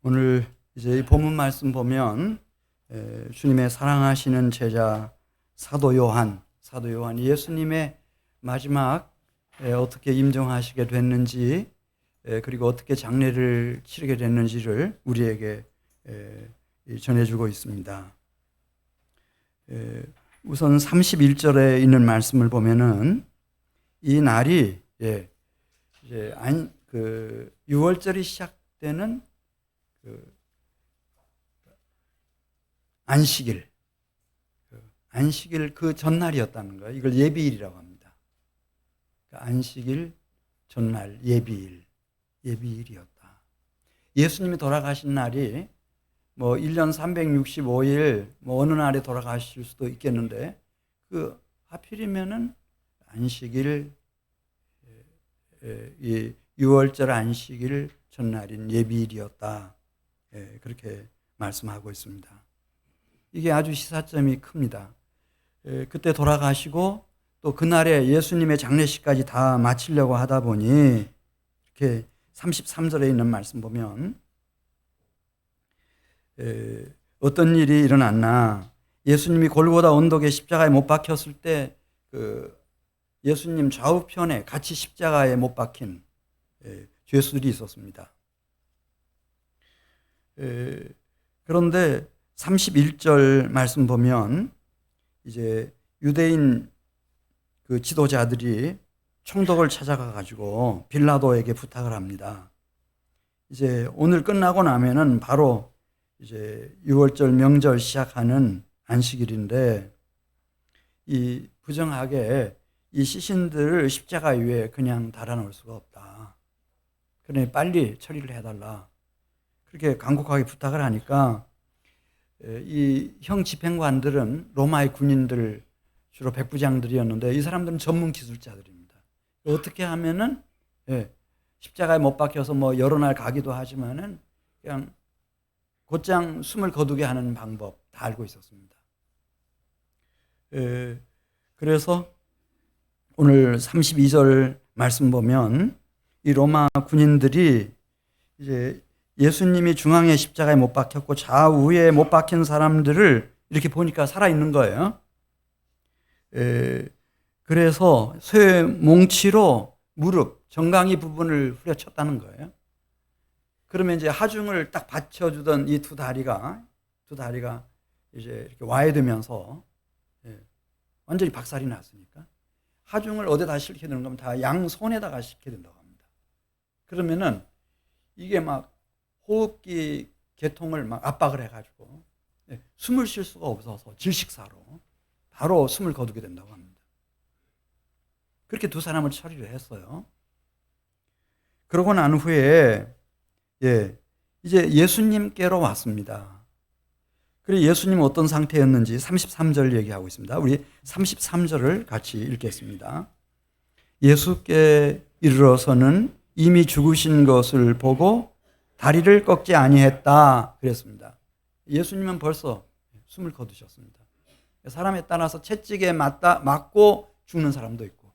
오늘 이제 이 본문 말씀 보면 주님의 사랑하시는 제자 사도 요한 예수님의 마지막 어떻게 임종하시게 됐는지 그리고 어떻게 장례를 치르게 됐는지를 우리에게 전해주고 있습니다. 우선 31절에 있는 말씀을 보면은 이 날이 이제 6월절이 시작되는 안식일 그 전날이었다는 거예요. 이걸 예비일이라고 합니다. 안식일 전날 예비일이었다. 예수님이 돌아가신 날이 1년 365일 어느 날에 돌아가실 수도 있겠는데 하필이면은 안식일 6월절 안식일 전날인 예비일이었다. 그렇게 말씀하고 있습니다. 이게 아주 시사점이 큽니다. 그때 돌아가시고 또 그날에 예수님의 장례식까지 다 마치려고 하다 보니 이렇게 33절에 있는 말씀 보면 어떤 일이 일어났나. 예수님이 골고다 언덕에 십자가에 못 박혔을 때 예수님 좌우편에 같이 십자가에 못 박힌 죄수들이 있었습니다. 그런데 31절 말씀 보면 이제 유대인 지도자들이 총독을 찾아가 가지고 빌라도에게 부탁을 합니다. 이제 오늘 끝나고 나면은 바로 이제 6월절 명절 시작하는 안식일인데 이 부정하게 이 시신들을 십자가 위에 그냥 달아놓을 수가 없다. 그러니 빨리 처리를 해달라. 그렇게 간곡하게 부탁을 하니까 이 형 집행관들은 로마의 군인들 주로 백부장들이었는데 이 사람들은 전문 기술자들입니다. 어떻게 하면은 십자가에 못 박혀서 여러 날 가기도 하지만은 그냥 곧장 숨을 거두게 하는 방법 다 알고 있었습니다. 그래서 오늘 32절 말씀 보면 이 로마 군인들이 이제 예수님이 중앙에 십자가에 못 박혔고 좌우에 못 박힌 사람들을 이렇게 보니까 살아있는 거예요. 그래서 쇠 몽치로 무릎, 정강이 부분을 후려쳤다는 거예요. 그러면 이제 하중을 딱 받쳐주던 이 두 다리가 이제 이렇게 와해되면서 완전히 박살이 났으니까 하중을 어디다 싣게 되는 거면 다 양손에다가 싣게 된다고 합니다. 그러면은 이게 막 호흡기 계통을 막 압박을 해가지고 숨을 쉴 수가 없어서 질식사로 바로 숨을 거두게 된다고 합니다. 그렇게 두 사람을 처리를 했어요. 그러고 난 후에 이제 예수님께로 왔습니다. 그리고 예수님은 어떤 상태였는지 33절 얘기하고 있습니다. 우리 33절을 같이 읽겠습니다. 예수께 이르러서는 이미 죽으신 것을 보고 다리를 꺾지 아니했다 그랬습니다. 예수님은 벌써 숨을 거두셨습니다. 사람에 따라서 채찍에 맞고 죽는 사람도 있고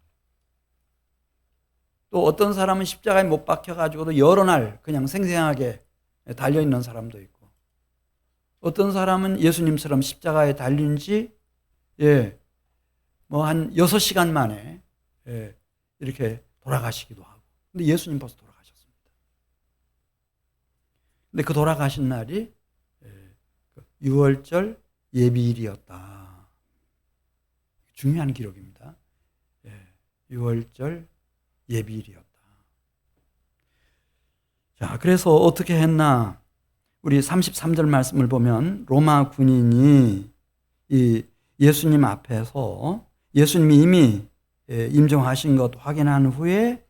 또 어떤 사람은 십자가에 못 박혀가지고도 여러 날 그냥 생생하게 달려있는 사람도 있고 어떤 사람은 예수님처럼 십자가에 달린 지 한 6시간 만에 이렇게 돌아가시기도 하고 근데 예수님 벌써 돌아가셨습니다. 근데 그 돌아가신 날이 6월절 예비일이었다. 중요한 기록입니다. 6월절 예비일이었다. 자, 그래서 어떻게 했나? 우리 33절 말씀을 보면 로마 군인이 이 예수님 앞에서 예수님이 이미 임종하신 것 확인한 후에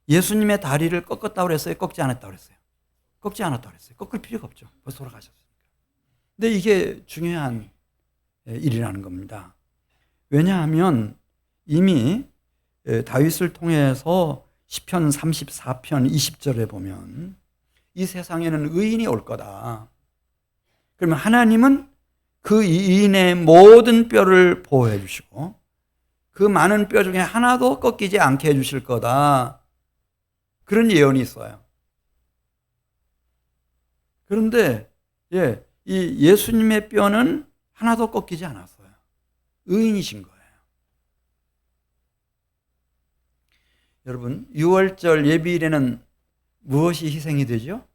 예수님의 다리를 꺾었다고 그랬어요? 꺾지 않았다고 그랬어요? 꺾지 않았다고 그랬어요. 꺾을 필요가 없죠. 벌써 돌아가셨으니까. 근데 이게 중요한 일이라는 겁니다. 왜냐하면 이미 다윗을 통해서 시편 34편 20절에 보면 이 세상에는 의인이 올 거다. 그러면 하나님은 그 의인의 모든 뼈를 보호해 주시고 그 많은 뼈 중에 하나도 꺾이지 않게 해 주실 거다. 그런 예언이 있어요. 그런데 이 예수님의 뼈는 하나도 꺾이지 않았어요. 의인이신 거예요. 여러분, 유월절 예비일에는 무엇이 희생이 되죠?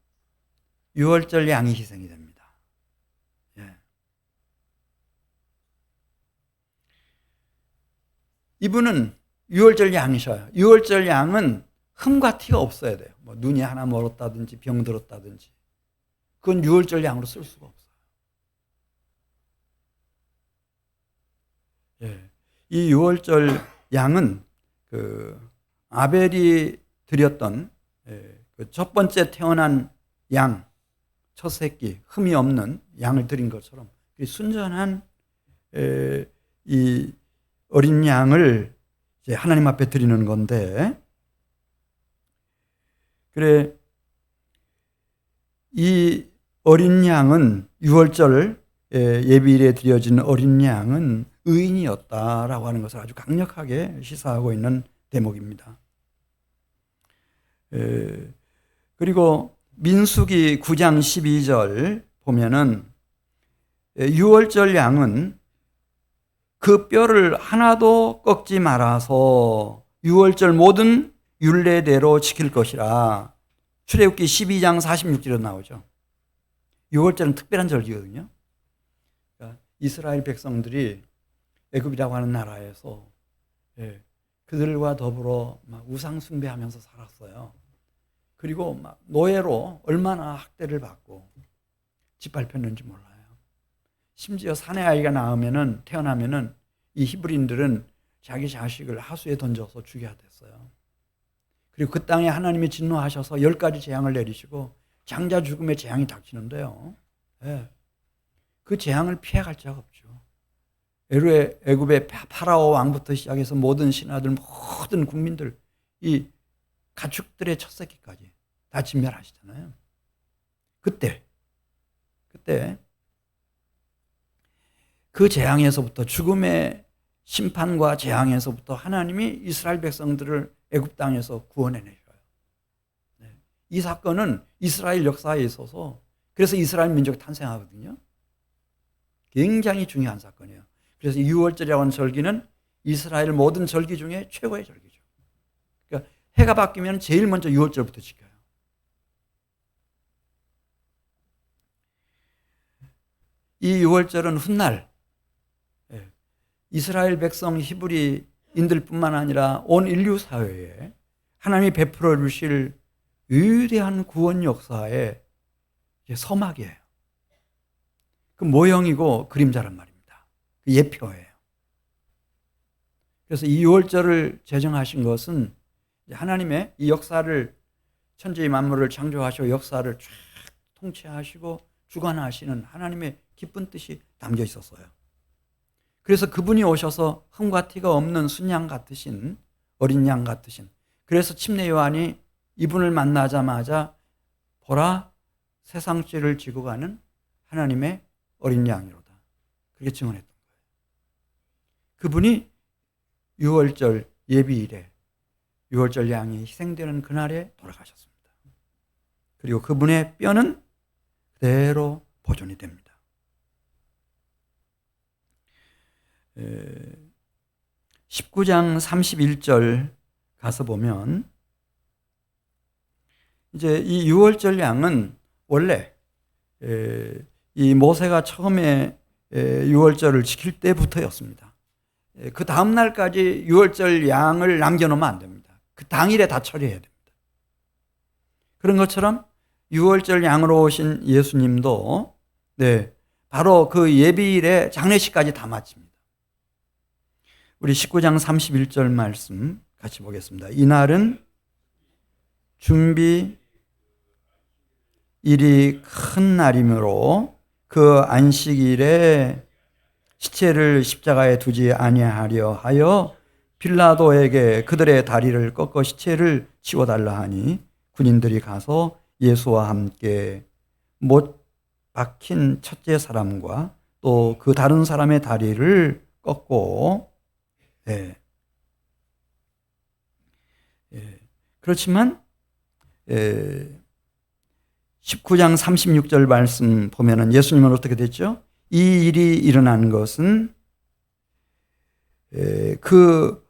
유월절 양이 희생이 됩니다. 이분은 유월절 양이셔요. 유월절 양은 흠과 티가 없어야 돼요. 뭐 눈이 하나 멀었다든지 병들었다든지. 그건 유월절 양으로 쓸 수가 없어요. 이 유월절 양은 그 아벨이 드렸던 그 첫 번째 태어난 양, 첫 새끼, 흠이 없는 양을 드린 것처럼 순전한 이 어린 양을 이제 하나님 앞에 드리는 건데, 그래 이 어린 양은 유월절 예비일에 드려진 어린 양은 의인이었다라고 하는 것을 아주 강력하게 시사하고 있는 대목입니다. 그리고 민수기 9장 12절 보면은 유월절 양은 그 뼈를 하나도 꺾지 말아서 유월절 모든 율례대로 지킬 것이라. 출애굽기 12장 46절에 나오죠. 유월절은 특별한 절기거든요. 그러니까 이스라엘 백성들이 애굽이라고 하는 나라에서 그들과 더불어 막 우상 숭배하면서 살았어요. 그리고 막 노예로 얼마나 학대를 받고 짓밟혔는지 몰라요. 심지어 사내 아이가 태어나면은 이 히브리인들은 자기 자식을 하수에 던져서 죽여야 됐어요. 그리고 그 땅에 하나님이 진노하셔서 10가지 재앙을 내리시고 장자 죽음의 재앙이 닥치는데요. 그 재앙을 피해갈 자가 없죠. 애굽의 파라오 왕부터 시작해서 모든 신하들, 모든 국민들, 이 가축들의 첫 새끼까지 다 진멸하시잖아요. 그때 그 재앙에서부터, 죽음의 심판과 재앙에서부터 하나님이 이스라엘 백성들을 애굽 땅에서 구원해내셔요. 이 사건은 이스라엘 역사에 있어서, 그래서 이스라엘 민족이 탄생하거든요. 굉장히 중요한 사건이에요. 그래서 유월절이라고 하는 절기는 이스라엘 모든 절기 중에 최고의 절기죠. 그러니까 해가 바뀌면 제일 먼저 유월절부터 지켜요. 이 유월절은 훗날 이스라엘 백성 히브리인들뿐만 아니라 온 인류 사회에 하나님이 베풀어 주실 위대한 구원 역사의 서막이에요. 그 모형이고 그림자란 말입니다. 그 예표예요. 그래서 이 유월절을 제정하신 것은 하나님의 이 역사를, 천지 만물을 창조하시고 역사를 쫙 통치하시고 주관하시는 하나님의 기쁜 뜻이 담겨 있었어요. 그래서 그분이 오셔서 흠과 티가 없는 순양 같으신, 어린 양 같으신, 그래서 침례 요한이 이분을 만나자마자 보라, 세상 죄를 지고 가는 하나님의 어린 양이로다, 그렇게 증언했던 거예요. 그분이 유월절 예비일에 유월절 양이 희생되는 그날에 돌아가셨습니다. 그리고 그분의 뼈는 그대로 보존이 됩니다. 19장 31절 가서 보면, 이제 이 유월절 양은 원래 이 모세가 처음에 유월절을 지킬 때부터였습니다. 그 다음 날까지 유월절 양을 남겨놓으면 안 됩니다. 그 당일에 다 처리해야 됩니다. 그런 것처럼 유월절 양으로 오신 예수님도 바로 그 예비일에 장례식까지 다 마칩니다. 우리 19장 31절 말씀 같이 보겠습니다. 이날은 준비일이 큰 날이므로 그 안식일에 시체를 십자가에 두지 아니하려 하여 빌라도에게 그들의 다리를 꺾어 시체를 치워달라 하니, 군인들이 가서 예수와 함께 못 박힌 첫째 사람과 또 그 다른 사람의 다리를 꺾고, 그렇지만 19장 36절 말씀 보면은 예수님은 어떻게 됐죠? 이 일이 일어난 것은 그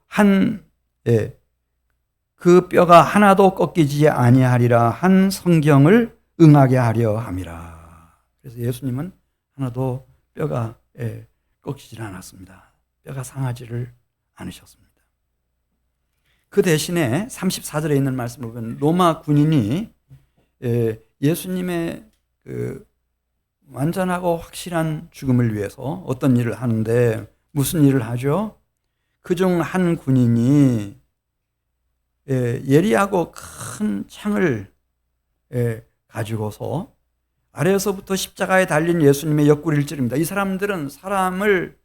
뼈가 하나도 꺾이지 아니하리라 한 성경을 응하게 하려 함이라. 그래서 예수님은 하나도 뼈가 꺾이지 않았습니다. 뼈가 상하지를 않으셨습니다. 그 대신에 34절에 있는 말씀을 보면 로마 군인이 예수님의 그 완전하고 확실한 죽음을 위해서 어떤 일을 하는데 무슨 일을 하죠? 그중 한 군인이 예리하고 큰 창을 가지고서 아래에서부터 십자가에 달린 예수님의 옆구리를 찌릅니다. 이 사람들은 사람을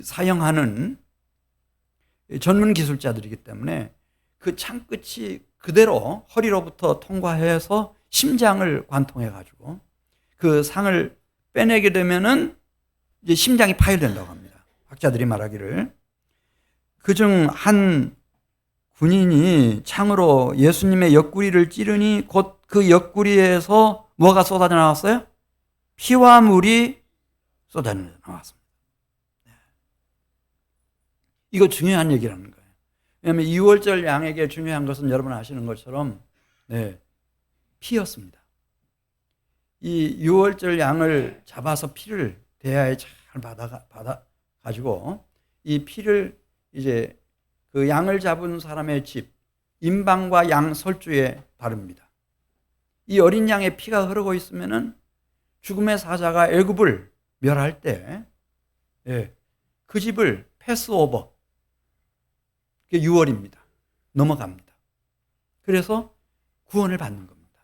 사형하는 전문 기술자들이기 때문에 그 창끝이 그대로 허리로부터 통과해서 심장을 관통해 가지고 그 상을 빼내게 되면은 이제 심장이 파열된다고 합니다. 학자들이 말하기를. 그중 한 군인이 창으로 예수님의 옆구리를 찌르니 곧 그 옆구리에서 뭐가 쏟아져 나왔어요? 피와 물이 쏟아져 나왔습니다. 이거 중요한 얘기라는 거예요. 왜냐하면 유월절 양에게 중요한 것은 여러분 아시는 것처럼 피였습니다. 이 유월절 양을 잡아서 피를 대야에 잘 받아 가지고 이 피를 이제 그 양을 잡은 사람의 집 임방과 양 설주에 바릅니다. 이 어린 양의 피가 흐르고 있으면은 죽음의 사자가 애굽을 멸할 때 그 집을 패스오버, 그게 유월입니다. 넘어갑니다. 그래서 구원을 받는 겁니다.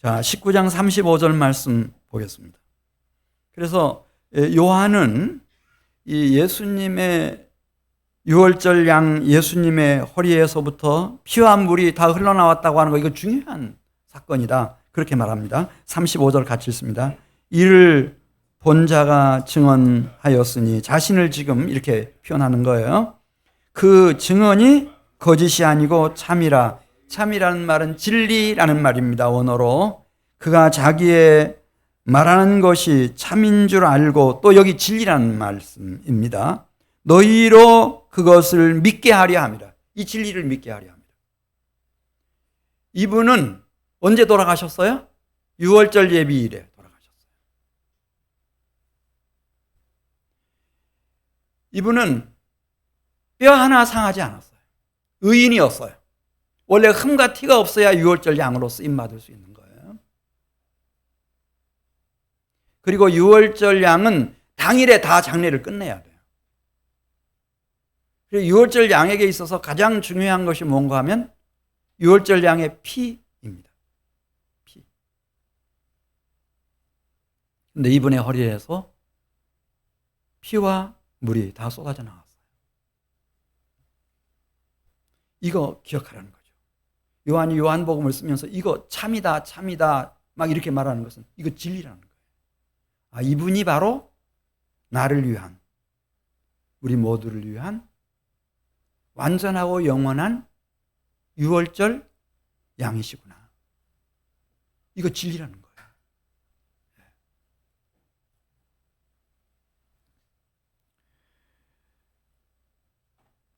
자, 19장 35절 말씀 보겠습니다. 그래서 요한은 이 예수님의 유월절 양 예수님의 허리에서부터 피와 물이 다 흘러나왔다고 하는 거, 이거 중요한 사건이다, 그렇게 말합니다. 35절 같이 읽습니다. 이를 본 자가 증언하였으니, 자신을 지금 이렇게 표현하는 거예요. 그 증언이 거짓이 아니고 참이라. 참이라는 말은 진리라는 말입니다. 원어로 그가 자기의 말하는 것이 참인 줄 알고, 또 여기 진리라는 말씀입니다. 너희로 그것을 믿게 하려 합니다. 이 진리를 믿게 하려 합니다. 이분은 언제 돌아가셨어요? 유월절 예비일에 돌아가셨어요. 이분은 뼈 하나 상하지 않았어요. 의인이었어요. 원래 흠과 티가 없어야 유월절 양으로 쓰임받을 수 있는 거예요. 그리고 유월절 양은 당일에 다 장례를 끝내야 돼요. 그리고 유월절 양에게 있어서 가장 중요한 것이 뭔가 하면 유월절 양의 피입니다. 피. 근데 이분의 허리에서 피와 물이 다 쏟아져 나왔어요. 이거 기억하라는 거죠. 요한이 요한복음을 쓰면서 이거 참이다, 참이다 막 이렇게 말하는 것은 이거 진리라는 거예요. 아, 이분이 바로 나를 위한, 우리 모두를 위한 완전하고 영원한 유월절 양이시구나. 이거 진리라는 거예요.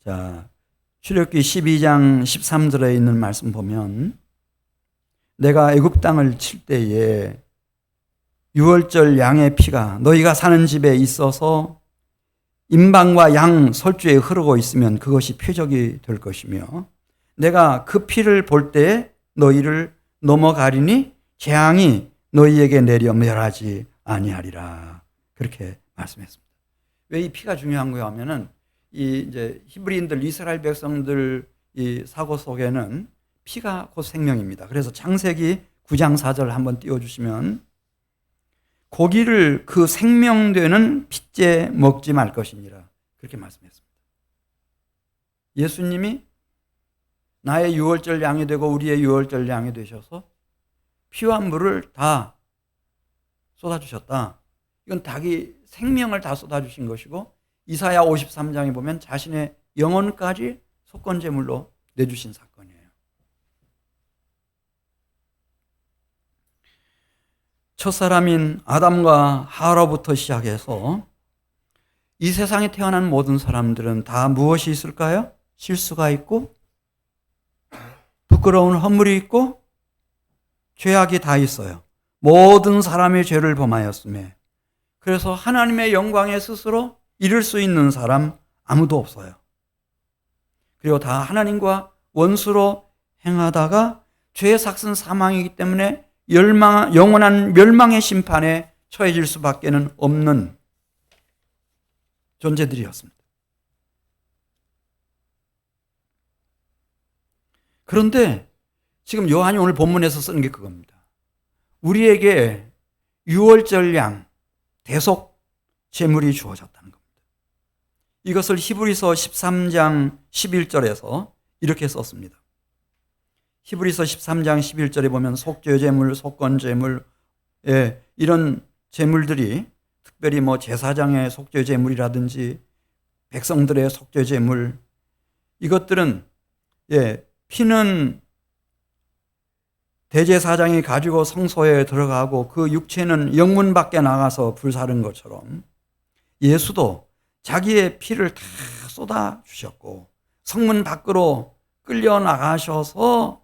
자, 출애굽기 12장 13절에 있는 말씀 보면, 내가 애굽 땅을 칠 때에 유월절 양의 피가 너희가 사는 집에 있어서 임방과 양 설주에 흐르고 있으면 그것이 표적이 될 것이며, 내가 그 피를 볼 때에 너희를 넘어가리니 재앙이 너희에게 내려 멸하지 아니하리라. 그렇게 말씀했습니다. 왜 이 피가 중요한 거야 하면은, 이 이제 히브리인들, 이스라엘 백성들 이 사고 속에는 피가 곧 생명입니다. 그래서 창세기 9장 4절 한번 띄워주시면, 고기를 그 생명되는 핏째 먹지 말 것이니라, 그렇게 말씀했습니다. 예수님이 나의 유월절 양이 되고 우리의 유월절 양이 되셔서 피와 물을 다 쏟아주셨다. 이건 닭이 생명을 다 쏟아주신 것이고, 이사야 53장에 보면 자신의 영혼까지 속건제물로 내주신 사건이에요. 첫사람인 아담과 하와로부터 시작해서 이 세상에 태어난 모든 사람들은 다 무엇이 있을까요? 실수가 있고 부끄러운 허물이 있고 죄악이 다 있어요. 모든 사람이 죄를 범하였음에 그래서 하나님의 영광에 스스로 이를 수 있는 사람 아무도 없어요. 그리고 다 하나님과 원수로 행하다가 죄의 삭은 사망이기 때문에 영원한 멸망의 심판에 처해질 수밖에는 없는 존재들이었습니다. 그런데 지금 요한이 오늘 본문에서 쓰는 게 그겁니다. 우리에게 유월절 양 대속 제물이 주어졌다는 겁니다. 이것을 히브리서 13장 11절에서 이렇게 썼습니다. 히브리서 13장 11절에 보면 속죄 제물, 속건 제물, 이런 제물들이 특별히 뭐 제사장의 속죄 제물이라든지 백성들의 속죄 제물, 이것들은 피는 대제사장이 가지고 성소에 들어가고 그 육체는 영문 밖에 나가서 불사른 것처럼 예수도 자기의 피를 다 쏟아 주셨고 성문 밖으로 끌려 나가셔서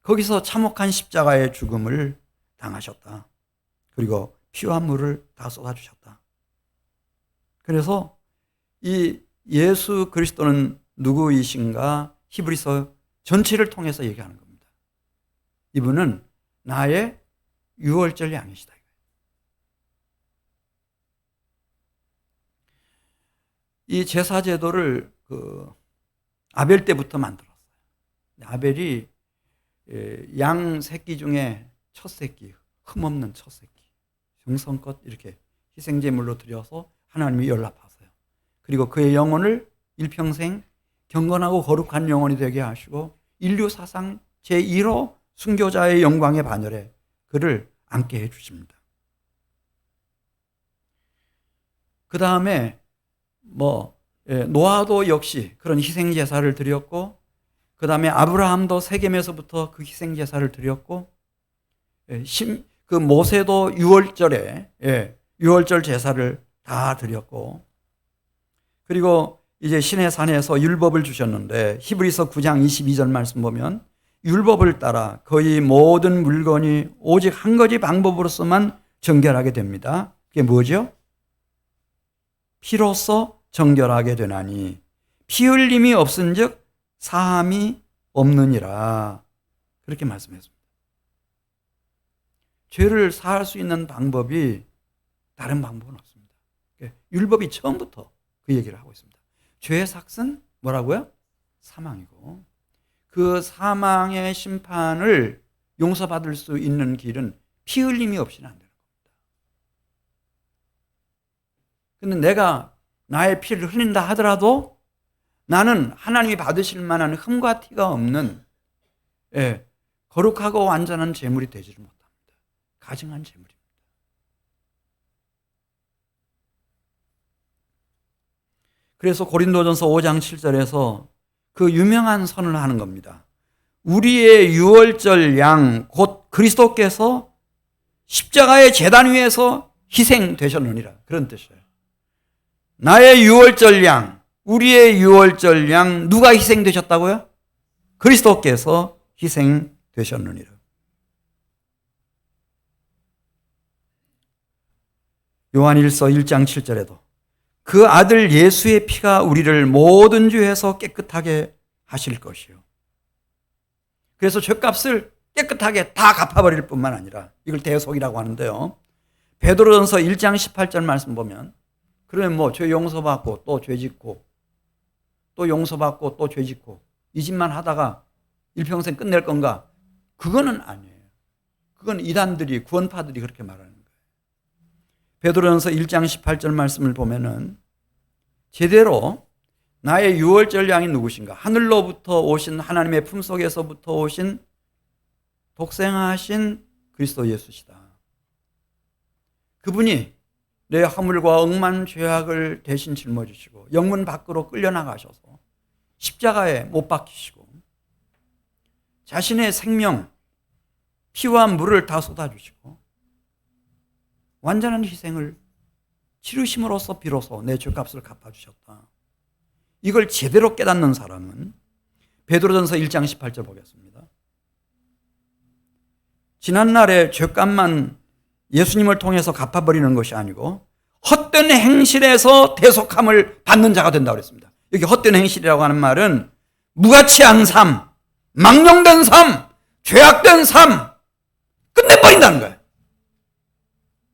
거기서 참혹한 십자가의 죽음을 당하셨다. 그리고 피와 물을 다 쏟아 주셨다. 그래서 이 예수 그리스도는 누구이신가? 히브리서 전체를 통해서 얘기하는 겁니다. 이분은 나의 유월절 양이시다. 이 제사 제도를 아벨 때부터 만들었어요. 아벨이 양 새끼 중에 첫 새끼, 흠없는 첫 새끼, 정성껏 이렇게 희생제물로 드려서 하나님이 연락하세요. 그리고 그의 영혼을 일평생 경건하고 거룩한 영혼이 되게 하시고 인류 사상 제1호 순교자의 영광의 반열에 그를 앉게 해주십니다. 그 다음에 노아도 역시 그런 희생제사를 드렸고, 그 다음에 아브라함도 세겜에서부터 그 희생제사를 드렸고, 그 모세도 유월절 제사를 다 드렸고, 그리고 이제 신의 산에서 율법을 주셨는데 히브리서 9장 22절 말씀 보면 율법을 따라 거의 모든 물건이 오직 한 가지 방법으로서만 정결하게 됩니다. 그게 뭐죠? 피로써 정결하게 되나니 피 흘림이 없은즉 사함이 없느니라. 그렇게 말씀했습니다. 죄를 사할 수 있는 방법이 다른 방법은 없습니다. 율법이 처음부터 그 얘기를 하고 있습니다. 죄의 삭은 뭐라고요? 사망이고 그 사망의 심판을 용서받을 수 있는 길은 피 흘림이 없이는 안 되는 겁니다. 근데 내가 나의 피를 흘린다 하더라도 나는 하나님이 받으실 만한 흠과 티가 없는 거룩하고 완전한 제물이 되지를 못합니다. 가증한 제물입니다. 그래서 고린도전서 5장 7절에서 그 유명한 선을 하는 겁니다. 우리의 유월절 양 곧 그리스도께서 십자가의 제단 위에서 희생되셨느니라. 그런 뜻이에요. 나의 유월절 양, 우리의 유월절 양 누가 희생되셨다고요? 그리스도께서 희생되셨느니라. 요한일서 1장 7절에도 그 아들 예수의 피가 우리를 모든 죄에서 깨끗하게 하실 것이요. 그래서 죄값을 깨끗하게 다 갚아버릴 뿐만 아니라 이걸 대속이라고 하는데요. 베드로전서 1장 18절 말씀 보면 그러면 죄 용서받고 또 죄 짓고 또 용서받고 또 죄 짓고 이 짓만 하다가 일평생 끝낼 건가? 그거는 아니에요. 그건 이단들이 구원파들이 그렇게 말하는 거예요. 베드로전서 1장 18절 말씀을 보면은 제대로 나의 유월절 양이 누구신가? 하늘로부터 오신 하나님의 품속에서부터 오신 독생하신 그리스도 예수시다. 그분이 내 허물과 억만 죄악을 대신 짊어지시고 영문 밖으로 끌려나가셔서 십자가에 못 박히시고 자신의 생명, 피와 물을 다 쏟아주시고 완전한 희생을 치르심으로써 비로소 내 죄값을 갚아주셨다. 이걸 제대로 깨닫는 사람은 베드로전서 1장 18절 보겠습니다. 지난날의 죄값만 예수님을 통해서 갚아버리는 것이 아니고 헛된 행실에서 대속함을 받는 자가 된다고 그랬습니다. 여기 헛된 행실이라고 하는 말은 무가치한 삶, 망령된 삶, 죄악된 삶 끝내버린다는 거예요.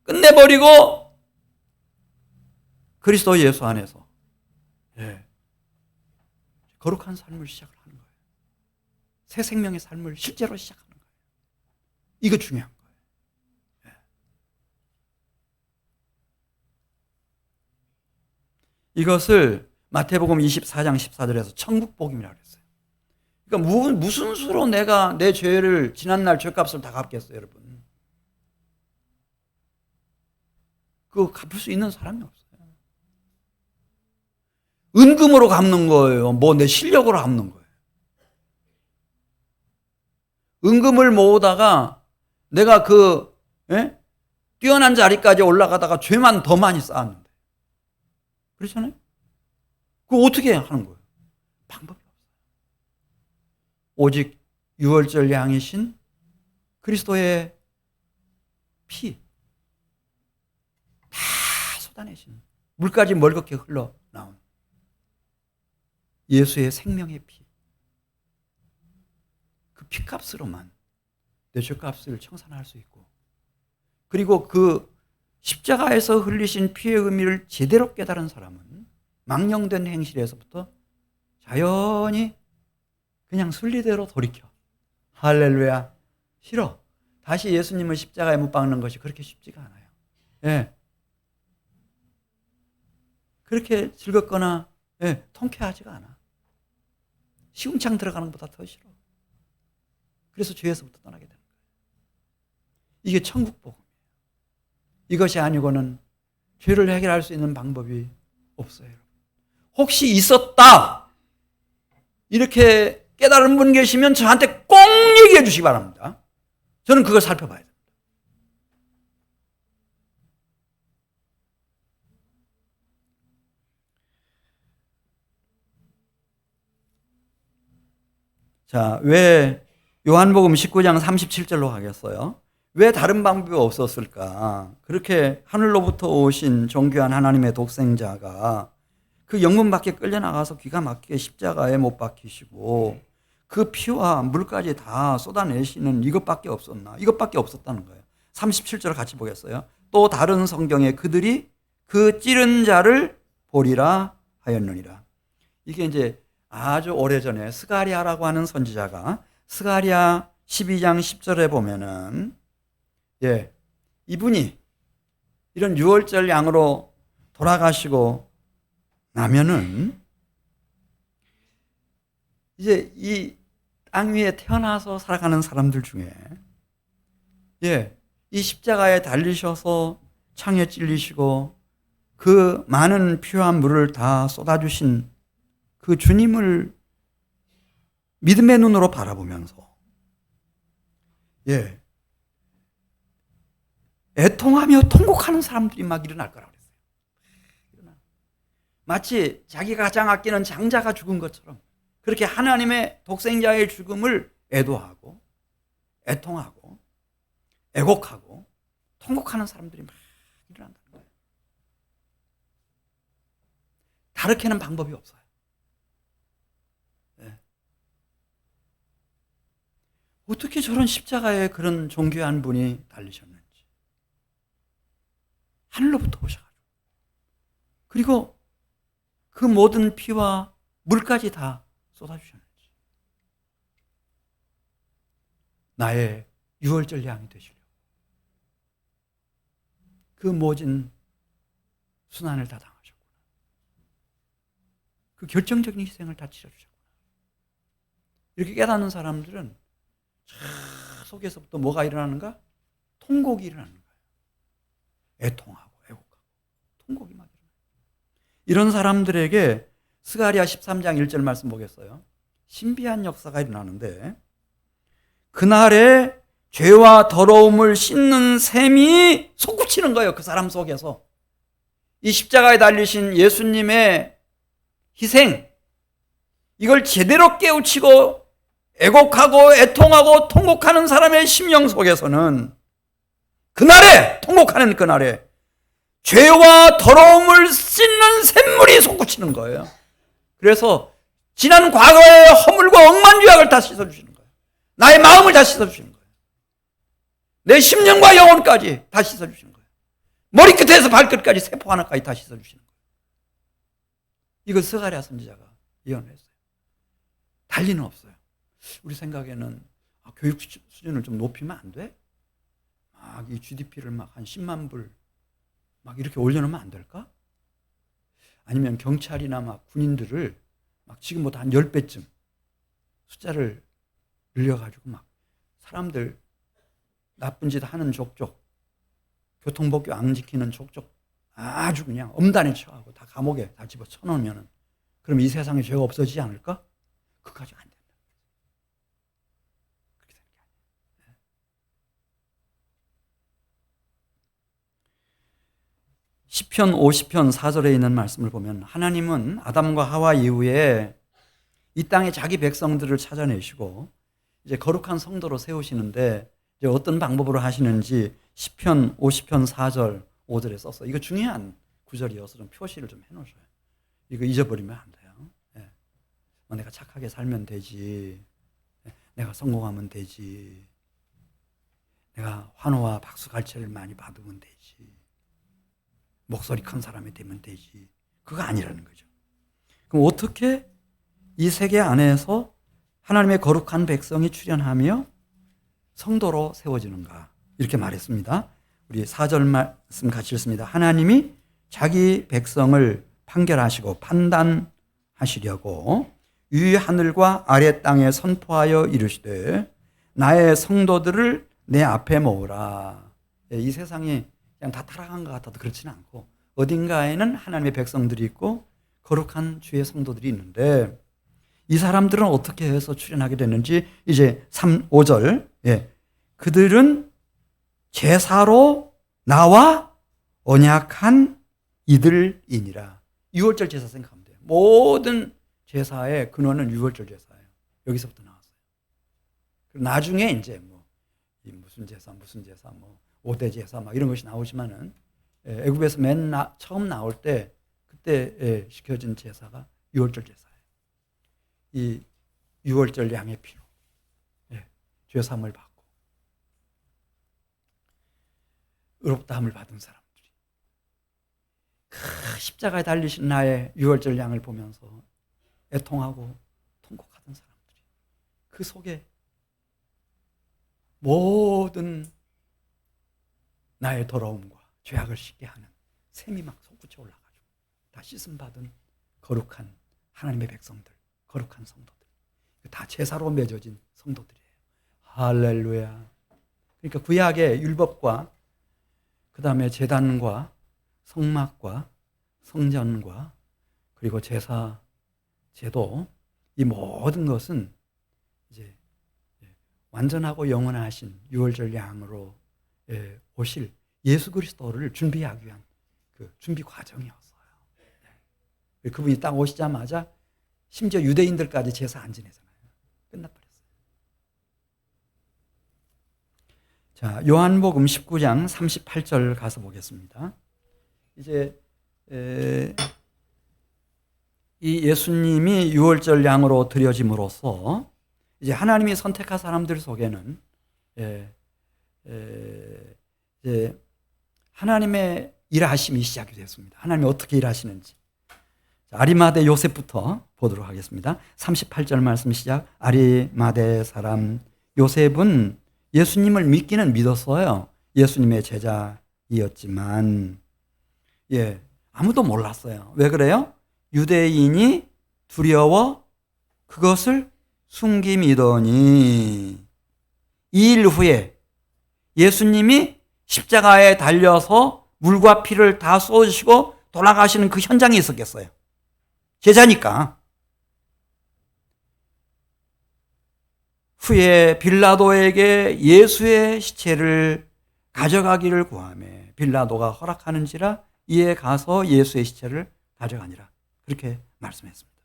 끝내버리고 그리스도 예수 안에서 거룩한 삶을 시작을 하는 거예요. 새 생명의 삶을 실제로 시작하는 거예요. 이거 중요한 거예요. 이것을 마태복음 24장 14절에서 천국복음이라고 했어요. 그러니까 무슨 수로 내가 내 죄를 지난날 죄값을 다 갚겠어요, 여러분. 그거 갚을 수 있는 사람이 없어요. 은금으로 갚는 거예요. 뭐 내 실력으로 갚는 거예요. 은금을 모으다가 내가 뛰어난 자리까지 올라가다가 죄만 더 많이 쌓았는데. 그렇잖아요? 그거 어떻게 하는 거예요? 방법이 없어요. 오직 유월절 양이신 그리스도의 피 다 쏟아내신 물까지 멀겋게 흘러나온 예수의 생명의 피, 그 피값으로만 내 죄값을 청산할 수 있고, 그리고 그 십자가에서 흘리신 피의 의미를 제대로 깨달은 사람은 망령된 행실에서부터 자연히 그냥 순리대로 돌이켜. 할렐루야. 싫어. 다시 예수님을 십자가에 못 박는 것이 그렇게 쉽지가 않아요. 예. 그렇게 즐겁거나 통쾌하지가 않아. 시궁창 들어가는 것보다 더 싫어. 그래서 죄에서부터 떠나게 되는 거예요. 이게 천국복음이에요. 이것이 아니고는 죄를 해결할 수 있는 방법이 없어요. 혹시 있었다 이렇게 깨달은 분 계시면 저한테 꼭 얘기해 주시기 바랍니다. 저는 그걸 살펴봐야 됩니다. 자, 왜 요한복음 19장 37절로 가겠어요? 왜 다른 방법이 없었을까? 그렇게 하늘로부터 오신 존귀한 하나님의 독생자가 그 영문 밖에 끌려나가서 기가 막히게 십자가에 못 박히시고 그 피와 물까지 다 쏟아내시는 이것밖에 없었나? 이것밖에 없었다는 거예요. 37절 같이 보겠어요. 또 다른 성경에 그들이 그 찌른 자를 보리라 하였느니라. 이게 이제 아주 오래전에 스가랴라고 하는 선지자가 스가랴 12장 10절에 보면은 이분이 이런 유월절 양으로 돌아가시고 나면은 이제 이 땅 위에 태어나서 살아가는 사람들 중에 이 십자가에 달리셔서 창에 찔리시고 그 많은 피와 물을 다 쏟아주신 그 주님을 믿음의 눈으로 바라보면서 애통하며 통곡하는 사람들이 막 일어날 거라고 그랬어요. 마치 자기가 가장 아끼는 장자가 죽은 것처럼 그렇게 하나님의 독생자의 죽음을 애도하고 애통하고 애곡하고 통곡하는 사람들이 막 일어난다는 거예요. 다르게는 방법이 없어요. 어떻게 저런 십자가에 그런 존귀한 분이 달리셨는지. 하늘로부터 오셔가지고. 그리고 그 모든 피와 물까지 다 쏟아주셨는지. 나의 유월절 양이 되시려고. 그 모진 순환을 다 당하셨구나. 그 결정적인 희생을 다 치러주셨구나. 이렇게 깨닫는 사람들은 속에서부터 뭐가 일어나는가? 통곡이 일어나는 거예요. 애통하고 애곡하고 통곡이 막 일어나요. 이런 사람들에게 스가랴 13장 1절 말씀 보겠어요. 신비한 역사가 일어나는데 그날에 죄와 더러움을 씻는 셈이 솟구치는 거예요. 그 사람 속에서. 이 십자가에 달리신 예수님의 희생, 이걸 제대로 깨우치고 애곡하고 애통하고 통곡하는 사람의 심령 속에서는 그날에, 통곡하는 그날에 죄와 더러움을 씻는 샘물이 솟구치는 거예요. 그래서 지난 과거의 허물과 억만죄악을 다 씻어주시는 거예요. 나의 마음을 다 씻어주시는 거예요. 내 심령과 영혼까지 다 씻어주시는 거예요. 머리끝에서 발끝까지 세포 하나까지 다 씻어주시는 거예요. 이걸 스가랴 선지자가 예언했어요. 달리는 없어요. 우리 생각에는 교육 수준을 좀 높이면 안 돼? 막 이 GDP를 막 한 10만 불 막 이렇게 올려놓으면 안 될까? 아니면 경찰이나 막 군인들을 막 지금보다 한 10배쯤 숫자를 늘려가지고 막 사람들 나쁜 짓 하는 족족, 교통법규 안 지키는 족족 아주 그냥 엄단에 처하고 다 감옥에 다 집어 쳐넣으면 그럼 이 세상에 죄가 없어지지 않을까? 그까지 안 된다. 그렇게 되는 게 아니에요. 시편 50편 4절에 있는 말씀을 보면 하나님은 아담과 하와 이후에 이 땅에 자기 백성들을 찾아내시고 이제 거룩한 성도로 세우시는데 이제 어떤 방법으로 하시는지 시편 50편 4절 5절에 썼어요. 이거 중요한 구절이어서 좀 표시를 좀 해놓으셔요. 이거 잊어버리면 안 돼요. 예. 내가 착하게 살면 되지. 내가 성공하면 되지. 내가 환호와 박수갈채를 많이 받으면 되지. 목소리 큰 사람이 되면 되지. 그거 아니라는 거죠. 그럼 어떻게 이 세계 안에서 하나님의 거룩한 백성이 출현하며 성도로 세워지는가? 이렇게 말했습니다. 우리 4절 말씀 같이 읽습니다. 하나님이 자기 백성을 판결하시고 판단하시려고 위 하늘과 아래 땅에 선포하여 이르시되 나의 성도들을 내 앞에 모으라. 이 세상이 그냥 다 타락한 것 같아도 그렇지는 않고 어딘가에는 하나님의 백성들이 있고 거룩한 주의 성도들이 있는데 이 사람들은 어떻게 해서 출현하게 됐는지 이제 5절 그들은 제사로 나와 언약한 이들이니라. 유월절 제사 생각하면 돼요. 모든 제사의 근원은 유월절 제사예요. 여기서부터 나왔어요. 나중에 이제 무슨 제사 뭐 5대 제사 막 이런 것이 나오지만은 애굽에서 처음 나올 때 그때 시켜진 제사가 유월절 제사예요. 이 유월절 양의 피로 죄 사함을 받고 의롭다함을 받은 사람들이 그 십자가에 달리신 나의 유월절 양을 보면서 애통하고 통곡하던 사람들이 그 속에 모든 나의 더러움과 죄악을 씻게 하는 샘이 막 솟구쳐 올라가지고 다 씻음 받은 거룩한 하나님의 백성들, 거룩한 성도들, 다 제사로 맺어진 성도들이에요. 할렐루야. 그러니까 구약의 율법과 그 다음에 제단과 성막과 성전과 그리고 제사, 제도, 이 모든 것은 이제 완전하고 영원하신 유월절 양으로 오실 예수 그리스도를 준비하기 위한 그 준비 과정이었어요. 그분이 딱 오시자마자 심지어 유대인들까지 제사 안 지내잖아요. 끝나버렸어요. 자, 요한복음 19장 38절 가서 보겠습니다. 이제 이 예수님이 유월절 양으로 드려짐으로써 이제 하나님이 선택한 사람들 속에는 이제 하나님의 일하심이 시작이 됐습니다. 하나님이 어떻게 일하시는지. 아리마대 요셉부터 보도록 하겠습니다. 38절 말씀 시작. 아리마대 사람 요셉은 예수님을 믿기는 믿었어요. 예수님의 제자이었지만 아무도 몰랐어요. 왜 그래요? 유대인이 두려워 그것을 숨김이더니 2일 후에 예수님이 십자가에 달려서 물과 피를 다 쏟으시고 돌아가시는 그 현장에 있었겠어요. 제자니까. 후에 빌라도에게 예수의 시체를 가져가기를 구하매 빌라도가 허락하는지라 이에 가서 예수의 시체를 가져가니라. 그렇게 말씀했습니다.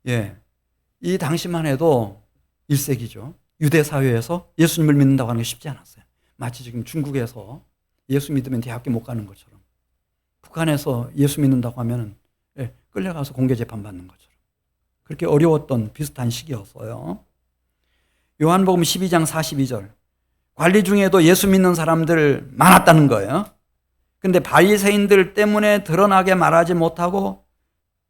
예, 이 당시만 해도 1세기죠. 유대 사회에서 예수님을 믿는다고 하는 게 쉽지 않았어요. 마치 지금 중국에서 예수 믿으면 대학교 못 가는 것처럼, 북한에서 예수 믿는다고 하면 끌려가서 공개 재판 받는 것처럼 그렇게 어려웠던 비슷한 시기였어요. 요한복음 12장 42절, 관리 중에도 예수 믿는 사람들 많았다는 거예요. 근데 바리새인들 때문에 드러나게 말하지 못하고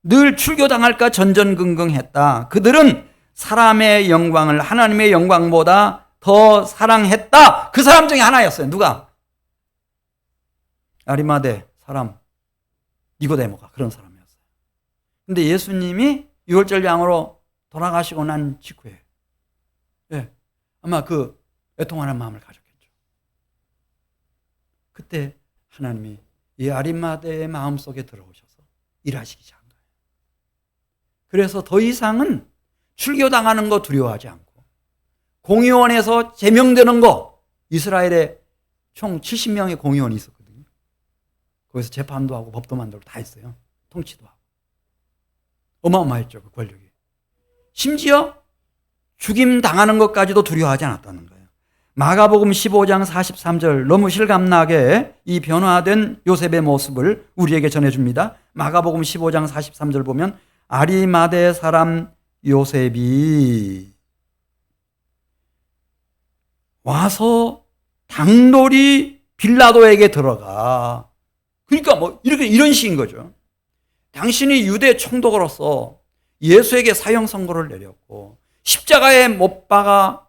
늘 출교당할까 전전긍긍했다. 그들은 사람의 영광을 하나님의 영광보다 더 사랑했다. 그 사람 중에 하나였어요. 누가? 아리마대 사람 니고데모가 그런 사람이었어요. 근데 예수님이 유월절 양으로 돌아가시고 난 직후에 아마 그 애통하는 마음을 가졌겠죠. 그때 하나님이 이 아리마대의 마음속에 들어오셔서 일하시기 시작한 거예요. 그래서 더 이상은 출교당하는 거 두려워하지 않고 공의원에서 제명되는 거, 이스라엘에 총 70명의 공의원이 있었거든요. 거기서 재판도 하고 법도 만들고 다 했어요. 통치도 하고. 어마어마했죠, 그 권력이. 심지어 죽임 당하는 것까지도 두려워하지 않았다는 거예요. 마가복음 15장 43절, 너무 실감나게 이 변화된 요셉의 모습을 우리에게 전해줍니다. 마가복음 15장 43절 보면 아리마대 사람 요셉이 와서 당돌이 빌라도에게 들어가. 그러니까 뭐 이런 식인 거죠. 당신이 유대 총독으로서 예수에게 사형 선고를 내렸고 십자가에 못 박아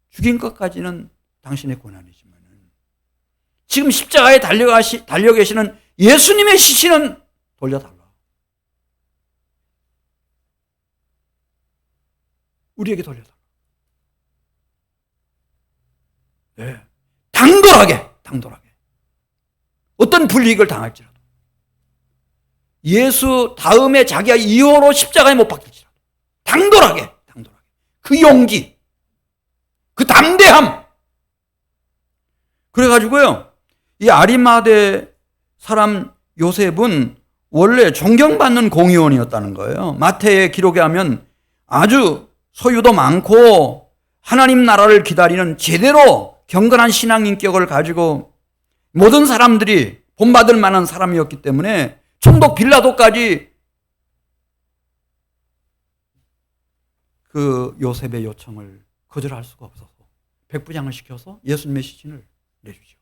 죽인 것까지는 당신의 권한이지만 지금 십자가에 달려 계시는 예수님의 시신은 돌려달라. 우리에게 돌려달라. 네. 당돌하게. 어떤 불이익을 당할지라도. 예수 다음에 자기가 2호로 십자가에 못 박힐지라도. 당돌하게. 그 용기. 그 담대함. 그래가지고요, 이 아리마대 사람 요셉은 원래 존경받는 공의원이었다는 거예요. 마태의 기록에 하면 아주 소유도 많고 하나님 나라를 기다리는 제대로 경건한 신앙 인격을 가지고 모든 사람들이 본받을 만한 사람이었기 때문에 총독 빌라도까지 그 요셉의 요청을 거절할 수가 없어서 백부장을 시켜서 예수님의 시신을 내줍니다.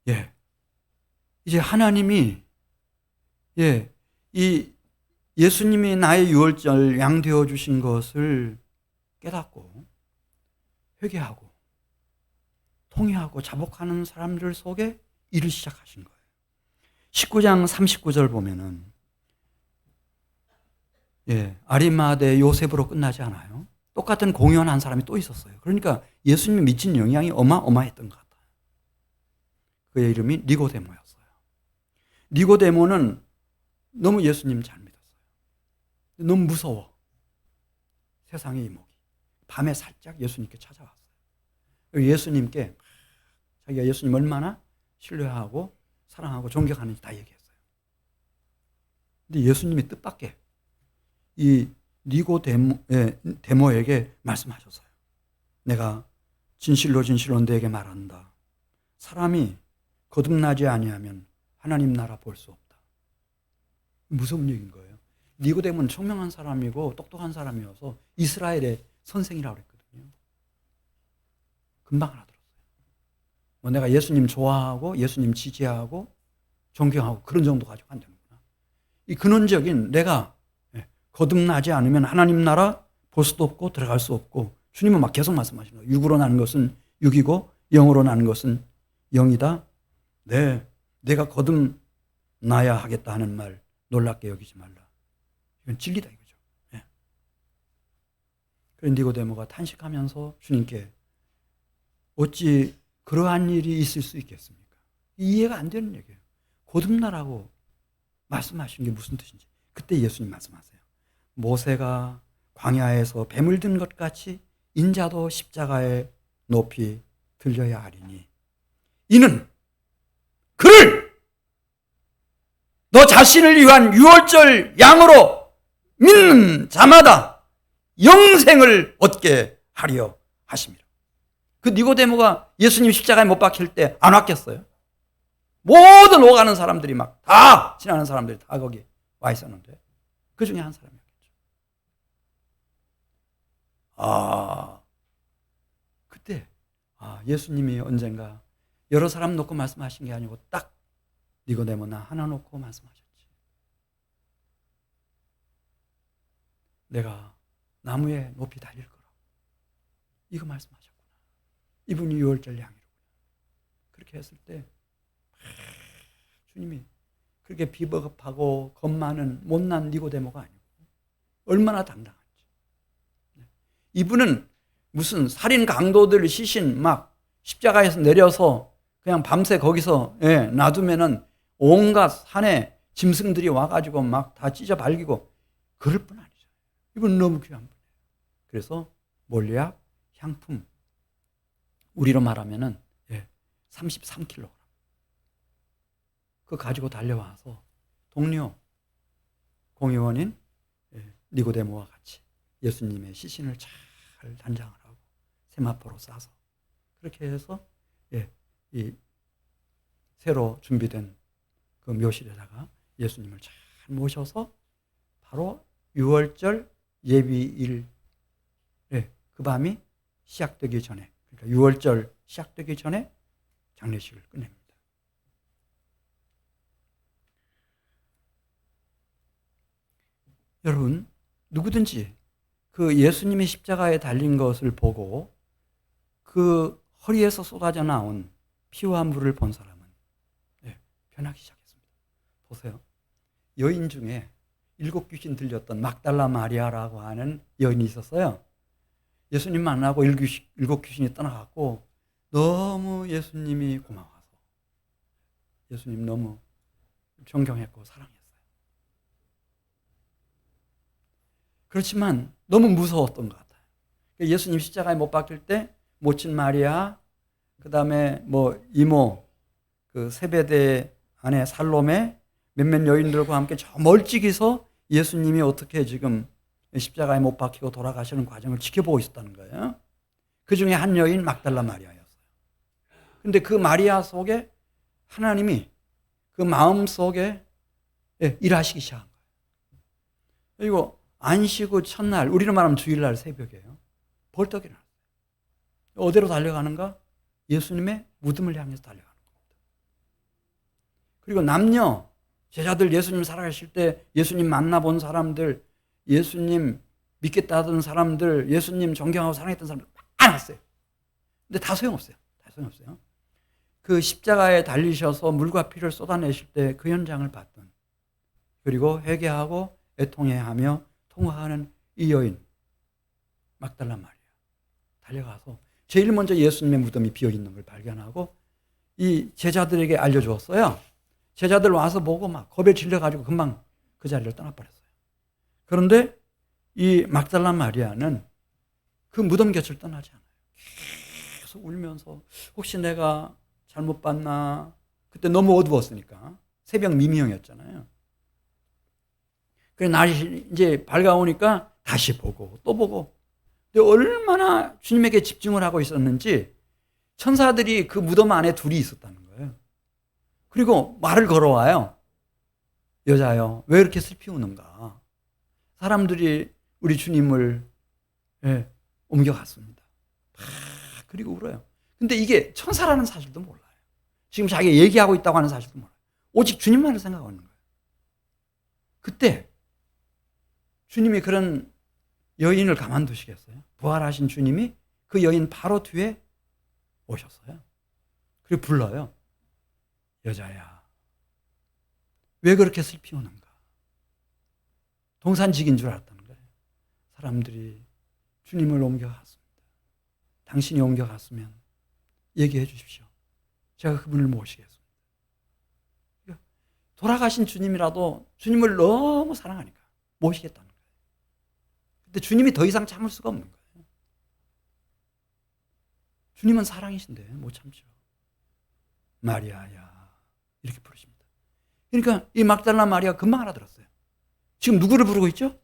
예, 이제 하나님이 이 예수님이 나의 유월절 양 되어 주신 것을 깨닫고 회개하고 통회하고 자복하는 사람들 속에 일을 시작하신 거예요. 19장 39절 보면은 아리마대 요셉으로 끝나지 않아요. 똑같은 공연한 사람이 또 있었어요. 그러니까 예수님이 미친 영향이 어마어마했던 것 같아요. 그의 이름이 니고데모였어요. 니고데모는 너무 예수님 잘 믿었어요. 너무 무서워. 세상의 이목이. 밤에 살짝 예수님께 찾아왔어요. 예수님께 자기가 예수님 얼마나 신뢰하고 사랑하고 존경하는지 다 얘기했어요. 근데 예수님이 뜻밖의 이 니고데모에게 말씀하셨어요. 내가 진실로 너에게 말한다. 사람이 거듭나지 아니하면 하나님 나라 볼 수 없다. 무서운 얘기인 거예요. 니고데모는 총명한 사람이고 똑똑한 사람이어서 이스라엘의 선생이라고 그랬거든요. 금방 알아들었어요. 뭐 내가 예수님 좋아하고 예수님 지지하고 존경하고 그런 정도 가지고 안 되는구나. 이 근원적인 내가 거듭나지 않으면 하나님 나라 볼 수도 없고 들어갈 수 없고, 주님은 막 계속 말씀하시는 거예요. 육으로 나는 것은 육이고 영으로 나는 것은 영이다. 내가 거듭나야 하겠다 하는 말 놀랍게 여기지 말라. 이건 진리다 이거죠. 그런데 니고데모가 탄식하면서 주님께 어찌 그러한 일이 있을 수 있겠습니까? 이해가 안 되는 얘기예요. 거듭나라고 말씀하신 게 무슨 뜻인지. 그때 예수님 말씀하세요. 모세가 광야에서 뱀을 든 것 같이 인자도 십자가에 높이 들려야 하리니 이는 그를 너 자신을 위한 유월절 양으로 믿는 자마다 영생을 얻게 하려 하심이라. 그 니고데모가 예수님 십자가에 못 박힐 때 안 왔겠어요? 모든 오가는 사람들이 막 다 지나는 사람들이 다 거기 와 있었는데 그 중에 한 사람이었겠죠. 그때 예수님이 언젠가 여러 사람 놓고 말씀하신 게 아니고 딱 니고데모 나 하나 놓고 말씀하셨지. 내가 나무에 높이 달릴 거라. 이거 말씀하셨구나. 이분이 유월절 양이로구나. 그렇게 했을 때 주님이 그렇게 비겁하고 겁 많은 못난 니고데모가 아니고 얼마나 당당한지. 이분은 무슨 살인 강도들 시신 막 십자가에서 내려서 그냥 밤새 거기서 놔두면은 온갖 산에 짐승들이 와가지고 막 다 찢어 발기고 그럴 뿐 아니죠. 이분 너무 귀한 분이에요. 그래서 몰약 향품 우리로 말하면은 33kg 그거 가지고 달려와서 동료 공의원인 니고데모와 같이 예수님의 시신을 잘 단장을 하고 세마포로 싸서 그렇게 해서 이 새로 준비된 그 묘실에다가 예수님을 잘 모셔서 바로 유월절 예비일 그 밤이 시작되기 전에 그러니까 유월절 시작되기 전에 장례식을 끝냅니다. 여러분 누구든지 그 예수님이 십자가에 달린 것을 보고 그 허리에서 쏟아져 나온 피와 물을 본 사람은 변하기 시작했습니다. 보세요. 여인 중에 7 귀신 들렸던 막달라 마리아라고 하는 여인이 있었어요. 예수님 만나고 7 귀신이 떠나갔고 너무 예수님이 고마워서 예수님 너무 존경했고 사랑했어요. 그렇지만 너무 무서웠던 것 같아요. 예수님 십자가에 못 박힐 때 모친 마리아, 그 다음에 이모, 그 세베대 아내 살로메, 몇몇 여인들과 함께 저 멀찍이서 예수님이 어떻게 지금 십자가에 못 박히고 돌아가시는 과정을 지켜보고 있었다는 거예요. 그 중에 한 여인 막달라 마리아였어요. 근데 그 마리아 속에 하나님이 그 마음 속에 일하시기 시작한 거예요. 그리고 안식 후 첫날, 우리로 말하면 주일날 새벽이에요. 벌떡 일어났어요. 어디로 달려가는가? 예수님의 무덤을 향해서 달려가는 겁니다. 그리고 남녀, 제자들 예수님 살아가실 때 예수님 만나본 사람들, 예수님 믿겠다던 사람들, 예수님 존경하고 사랑했던 사람들 많았어요. 근데 다 소용없어요. 다 소용없어요. 그 십자가에 달리셔서 물과 피를 쏟아내실 때 그 현장을 봤던 그리고 회개하고 애통해하며 통화하는 이 여인 막달라 마리아 달려가서 제일 먼저 예수님의 무덤이 비어있는 걸 발견하고 이 제자들에게 알려주었어요. 제자들 와서 보고 막 겁에 질려가지고 금방 그 자리를 떠나버렸어요. 그런데 이 막달라 마리아는 그 무덤 곁을 떠나지 않아요. 계속 울면서 혹시 내가 잘못 봤나? 그때 너무 어두웠으니까 새벽 미명이었잖아요. 그래 날이 이제 밝아오니까 다시 보고 또 보고. 근데 얼마나 주님에게 집중을 하고 있었는지 천사들이 그 무덤 안에 둘이 있었다는 거예요. 그리고 말을 걸어와요. 여자여, 왜 이렇게 슬피 우는가? 사람들이 우리 주님을 옮겨갔습니다. 그리고 울어요. 근데 이게 천사라는 사실도 몰라요. 지금 자기가 얘기하고 있다고 하는 사실도 몰라요. 오직 주님만을 생각하고 있는 거예요. 그때 주님이 그런 여인을 가만두시겠어요? 부활하신 주님이 그 여인 바로 뒤에 오셨어요. 그리고 불러요. 여자야, 왜 그렇게 슬피 우는가? 동산직인 줄 알았다는 거예요. 사람들이 주님을 옮겨갔습니다. 당신이 옮겨갔으면 얘기해 주십시오. 제가 그분을 모시겠습니다. 돌아가신 주님이라도 주님을 너무 사랑하니까 모시겠다는 거예요. 근데 주님이 더 이상 참을 수가 없는 거예요. 주님은 사랑이신데 못 참죠. 마리아야 이렇게 부르십니다. 그러니까 이 막달라 마리아가 금방 알아들었어요. 지금 누구를 부르고 있죠?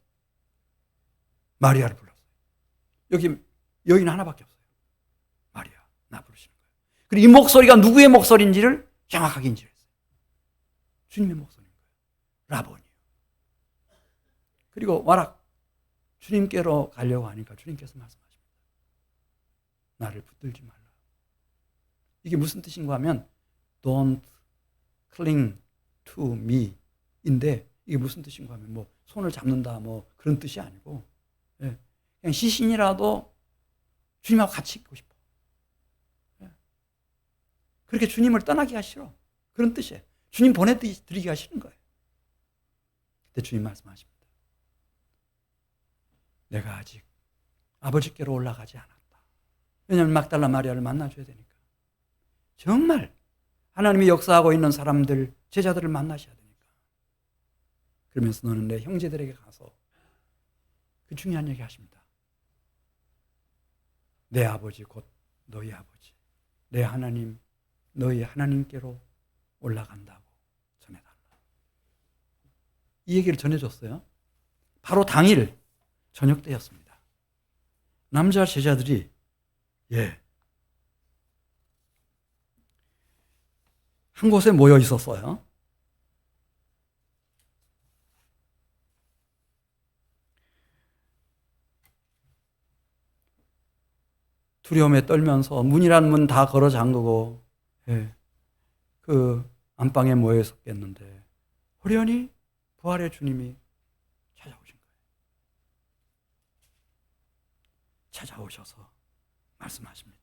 마리아를 불렀어요. 여기 여인 하나밖에 없어요. 마리아, 나 부르시는 거예요. 그리고 이 목소리가 누구의 목소리인지를 정확하게 인지했어요. 주님의 목소리인 거예요. 라보니요. 그리고 와락 주님께로 가려고 하니까 주님께서 말씀하십니다. 나를 붙들지 말라. 이게 무슨 뜻인가 하면 Don't cling to me 인데 이게 무슨 뜻인가 하면 뭐 손을 잡는다 뭐 그런 뜻이 아니고 그냥 시신이라도 주님하고 같이 있고 싶어. 그렇게 주님을 떠나기 하시러 그런 뜻이에요. 주님 보내드리기가 싫은 거예요. 그때 주님 말씀하십니다. 내가 아직 아버지께로 올라가지 않았다. 왜냐하면 막달라 마리아를 만나줘야 되니까. 정말 하나님이 역사하고 있는 사람들, 제자들을 만나셔야 되니까. 그러면서 너는 내 형제들에게 가서 그 중요한 얘기 하십니다. 내 아버지 곧 너희 아버지, 내 하나님 너희 하나님께로 올라간다고 전해달라. 이 얘기를 전해줬어요. 바로 당일 저녁 때였습니다. 남자 제자들이 한 곳에 모여 있었어요. 두려움에 떨면서 문이란 문 다 걸어 잠그고 그 안방에 모여 있었겠는데 호련히 부활의 주님이 찾아오신 거예요. 찾아오셔서 말씀하십니다.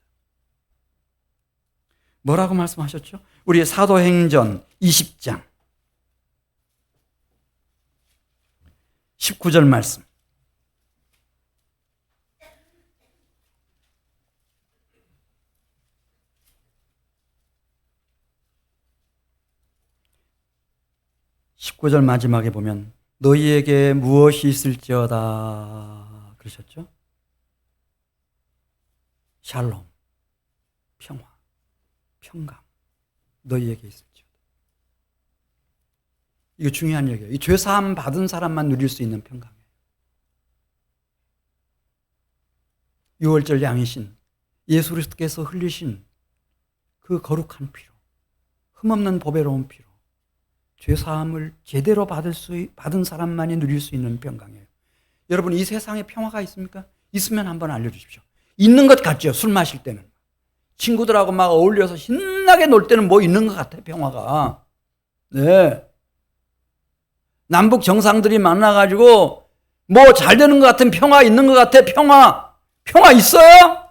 뭐라고 말씀하셨죠? 우리 사도행전 20장 19절 말씀. (19절) 마지막에 보면 너희에게 무엇이 있을지어다 그러셨죠? 샬롬, 평화, 평강 너희에게 있을지어다. 이거 중요한 얘기예요. 이 죄사함 받은 사람만 누릴 수 있는 평강이에요. 6월절 양이신 예수 그리스도께서 흘리신 그 거룩한 피로, 흠없는 보배로운 피로 죄사함을 제대로 받은 사람만이 누릴 수 있는 평강이에요. 여러분 이 세상에 평화가 있습니까? 있으면 한번 알려주십시오. 있는 것 같죠? 술 마실 때는. 친구들하고 막 어울려서 신나게 놀 때는 뭐 있는 것 같아요, 평화가. 네. 남북 정상들이 만나가지고 뭐 잘 되는 것 같은 평화 있는 것 같아, 평화. 평화 있어요?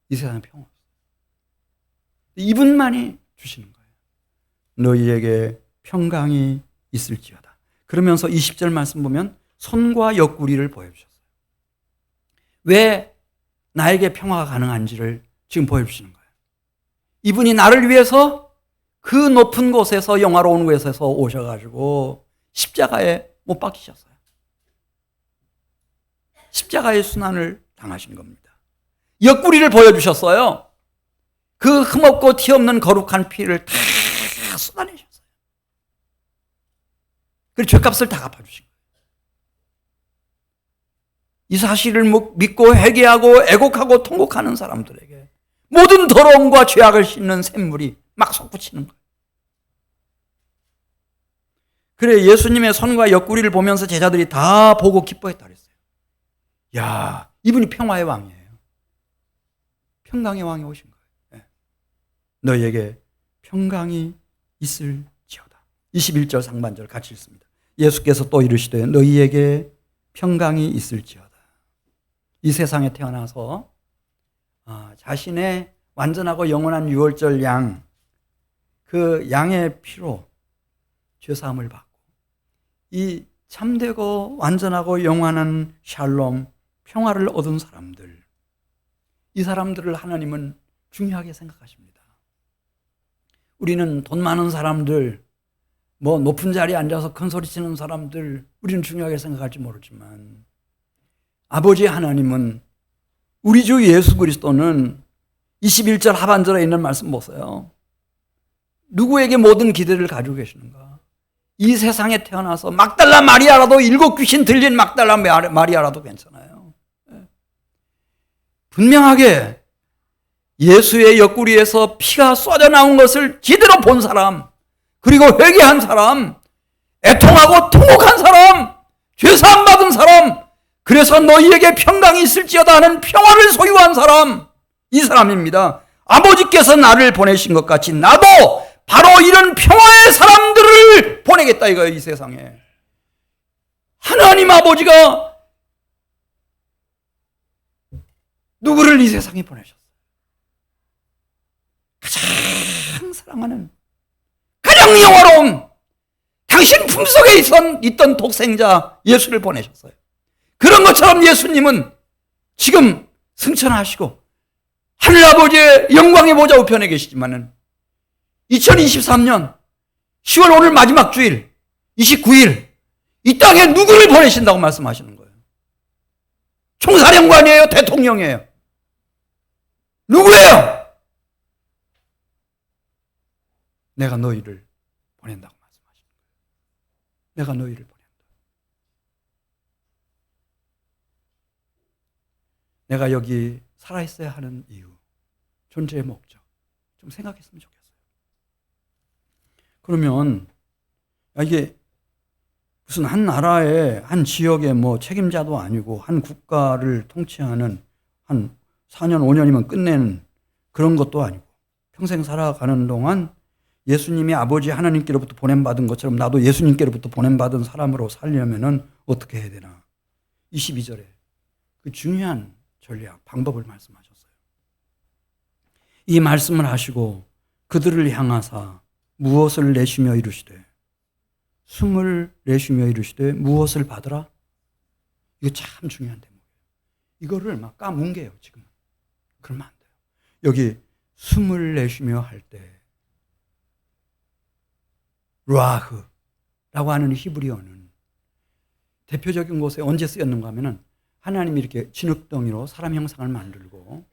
이 세상에 평화 없어요. 이분만이 주시는 거예요. 너희에게 평강이 있을지어다. 그러면서 20절 말씀 보면 손과 옆구리를 보여주셨어요. 왜 나에게 평화가 가능한지를 지금 보여주시는 거예요. 이분이 나를 위해서 그 높은 곳에서 영화로운 곳에서 오셔가지고 십자가에 못 박히셨어요. 십자가의 순환을 당하신 겁니다. 옆구리를 보여주셨어요. 그 흠없고 티 없는 거룩한 피를 다 쏟아내셨어요. 그리고 죄값을 다 갚아주신 거예요. 이 사실을 믿고 회개하고 애곡하고 통곡하는 사람들에게 모든 더러움과 죄악을 씻는 샘물이 막 솟구치는 거예요. 그래 예수님의 손과 옆구리를 보면서 제자들이 다 보고 기뻐했다 그랬어요. 야, 이분이 평화의 왕이에요. 평강의 왕이 오신 거예요. 너희에게 평강이 있을지어다. 21절 상반절 같이 읽습니다. 예수께서 또 이르시되 너희에게 평강이 있을지어다. 이 세상에 태어나서 자신의 완전하고 영원한 유월절 양, 그 양의 피로 죄사함을 받고 이 참되고 완전하고 영원한 샬롬, 평화를 얻은 사람들, 이 사람들을 하나님은 중요하게 생각하십니다. 우리는 돈 많은 사람들, 뭐 높은 자리에 앉아서 큰 소리 치는 사람들 우리는 중요하게 생각할지 모르지만 아버지 하나님은 우리 주 예수 그리스도는 21절 하반절에 있는 말씀 보세요. 누구에게 모든 기대를 가지고 계시는가? 이 세상에 태어나서 막달라 마리아라도 7 귀신 들린 막달라 마리아라도 괜찮아요. 분명하게 예수의 옆구리에서 피가 쏟아 나온 것을 제대로 본 사람, 그리고 회개한 사람, 애통하고 통곡한 사람, 죄사함 받은 사람, 그래서 너희에게 평강이 있을지어다 하는 평화를 소유한 사람, 이 사람입니다. 아버지께서 나를 보내신 것 같이 나도 바로 이런 평화의 사람들을 보내겠다 이거예요. 이 세상에 하나님 아버지가 누구를 이 세상에 보내셨어요? 가장 사랑하는, 가장 영화로운 당신 품속에 있던 독생자 예수를 보내셨어요. 그런 것처럼 예수님은 지금 승천하시고 하늘아버지의 영광의 보좌 우편에 계시지만은 2023년 10월 오늘 마지막 주일 29일 이 땅에 누구를 보내신다고 말씀하시는 거예요? 총사령관이에요? 대통령이에요? 누구예요? 내가 너희를 보낸다고 말씀하시는 거예요. 내가 너희를 보낸다. 내가 여기 살아있어야 하는 이유, 존재의 목적 좀 생각했으면 좋겠어요. 그러면 이게 무슨 한 나라의 한 지역의 뭐 책임자도 아니고 한 국가를 통치하는 한 4년 5년이면 끝내는 그런 것도 아니고 평생 살아가는 동안 예수님이 아버지 하나님께로부터 보냄받은 것처럼 나도 예수님께로부터 보냄받은 사람으로 살려면은 어떻게 해야 되나? 22절에 그 중요한 전략, 방법을 말씀하셨어요. 이 말씀을 하시고 그들을 향하사 무엇을 내쉬며 이르시되, 숨을 내쉬며 이르시되 무엇을 받으라? 이거 참 중요한 대목이에요. 이거를 막 까뭉개요 지금. 그러면 안 돼요. 여기 숨을 내쉬며 할 때 루아흐라고 하는 히브리어는 대표적인 곳에 언제 쓰였는가 하면은 하나님이 이렇게 진흙덩이로 사람 형상을 만들고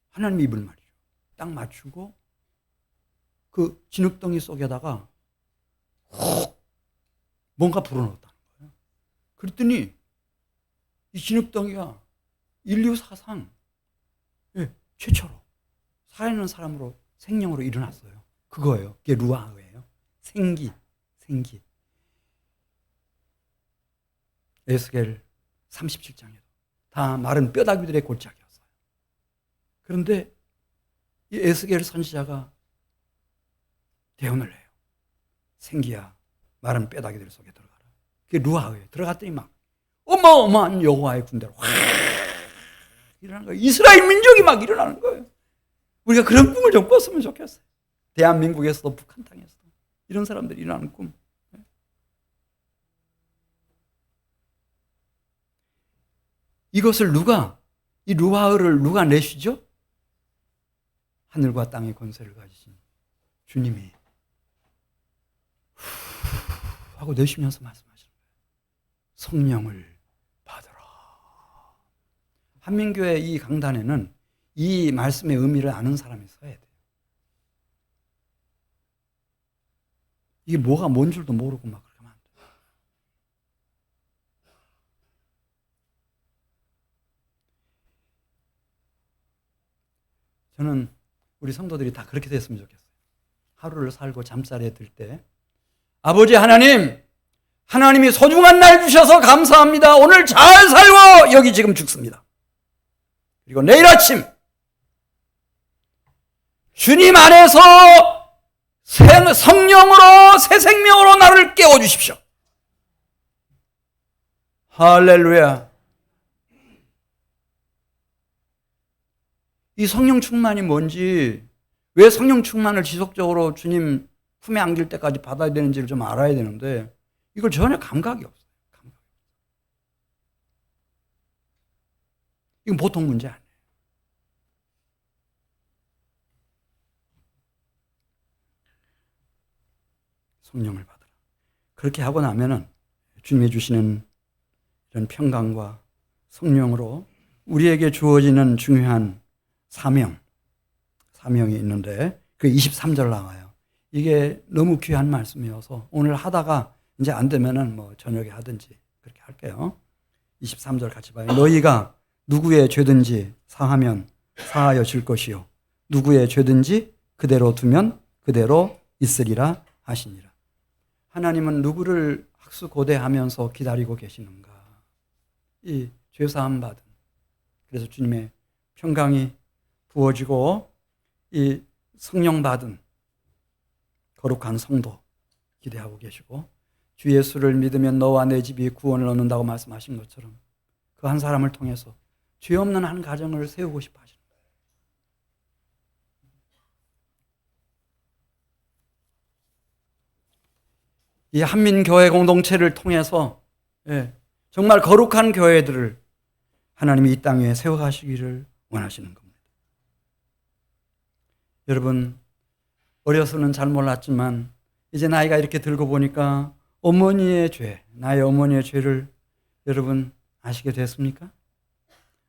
하나님 입을 말이죠. 딱 맞추고 그 진흙덩이 속에다가 훅 뭔가 불어넣었다는 거예요. 그랬더니 이 진흙덩이가 인류 사상 최초로 살아있는 사람으로 생명으로 일어났어요. 그거예요. 그게 루아흐예요. 생기. 에스겔 37장에도 다 마른 뼈다귀들의 골짜기였어요. 그런데 이 에스겔 선지자가 대언을 해요. 생기야, 마른 뼈다귀들 속에 들어가라. 그게 루아흐예요. 들어갔더니 막 어마어마한 여호와의 군대로 확 일어나는 거예요. 이스라엘 민족이 막 일어나는 거예요. 우리가 그런 꿈을 좀 꿨으면 좋겠어요. 대한민국에서도 북한 땅에서도 이런 사람들이 일어나는 꿈. 이것을 이 루아흐를 누가 내시죠? 하늘과 땅의 권세를 가지신 주님이 하고 내쉬면서 말씀하시는 거예요. 성령을 받으라. 한민교회 이 강단에는 이 말씀의 의미를 아는 사람이 서야 돼요. 이게 뭐가 뭔 줄도 모르고 막 그러면 안 돼요. 저는 우리 성도들이 다 그렇게 됐으면 좋겠어요. 하루를 살고 잠자리에 들 때 아버지 하나님이 소중한 날 주셔서 감사합니다. 오늘 잘 살고 여기 지금 죽습니다. 그리고 내일 아침 주님 안에서 성령으로 새 생명으로 나를 깨워주십시오. 할렐루야. 이 성령 충만이 뭔지, 왜 성령 충만을 지속적으로 주님 품에 안길 때까지 받아야 되는지를 좀 알아야 되는데 이걸 전혀 감각이 없어요. 이건 보통 문제 아니에요. 성령을 받으라. 그렇게 하고 나면은 주님이 주시는 이런 평강과 성령으로 우리에게 주어지는 중요한 사명이 있는데 그 23절 나와요. 이게 너무 귀한 말씀이어서 오늘 하다가 이제 안 되면은 뭐 저녁에 하든지 그렇게 할게요. 23절 같이 봐요. 너희가 누구의 죄든지 사하면 사하여 질 것이요 누구의 죄든지 그대로 두면 그대로 있으리라 하시니라. 하나님은 누구를 학수고대하면서 기다리고 계시는가? 이 죄사함 받은, 그래서 주님의 평강이 부어지고 이 성령 받은 거룩한 성도 기대하고 계시고, 주 예수를 믿으면 너와 내 집이 구원을 얻는다고 말씀하신 것처럼 그 한 사람을 통해서 죄 없는 한 가정을 세우고 싶어 하시는 거예요. 이 한민교회 공동체를 통해서 정말 거룩한 교회들을 하나님이 이 땅에 세워가시기를 원하시는 겁니다. 여러분, 어려서는 잘 몰랐지만 이제 나이가 이렇게 들고 보니까 어머니의 죄, 나의 어머니의 죄를 여러분 아시게 됐습니까?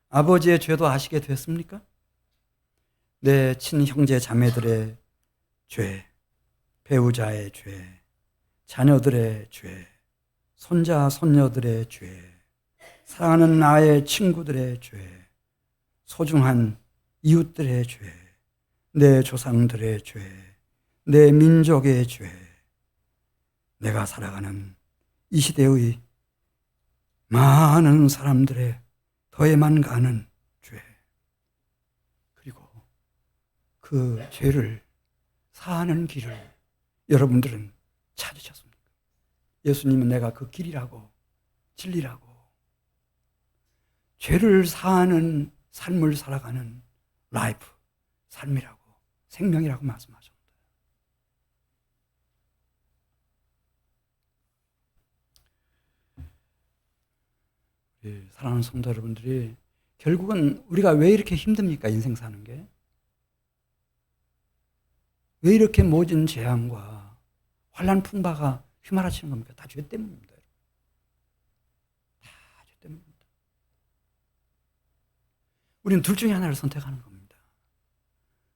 아버지의 죄도 아시게 됐습니까? 내 친형제 자매들의 죄, 배우자의 죄, 자녀들의 죄, 손자 손녀들의 죄, 사랑하는 나의 친구들의 죄, 소중한 이웃들의 죄, 내 조상들의 죄, 내 민족의 죄, 내가 살아가는 이 시대의 많은 사람들의 더해만 가는 죄, 그리고 그 죄를 사하는 길을 여러분들은 찾으셨습니까? 예수님은 내가 그 길이라고, 진리라고, 죄를 사하는 삶을 살아가는 라이프, 삶이라고, 생명이라고 말씀하셨습니다. 사랑하는 성도 여러분들이, 결국은 우리가 왜 이렇게 힘듭니까? 인생 사는 게. 왜 이렇게 모진 재앙과 환난 풍파가 휘말아치는 겁니까? 다 죄 때문입니다. 다 죄 때문입니다. 우리는 둘 중에 하나를 선택하는 겁니다.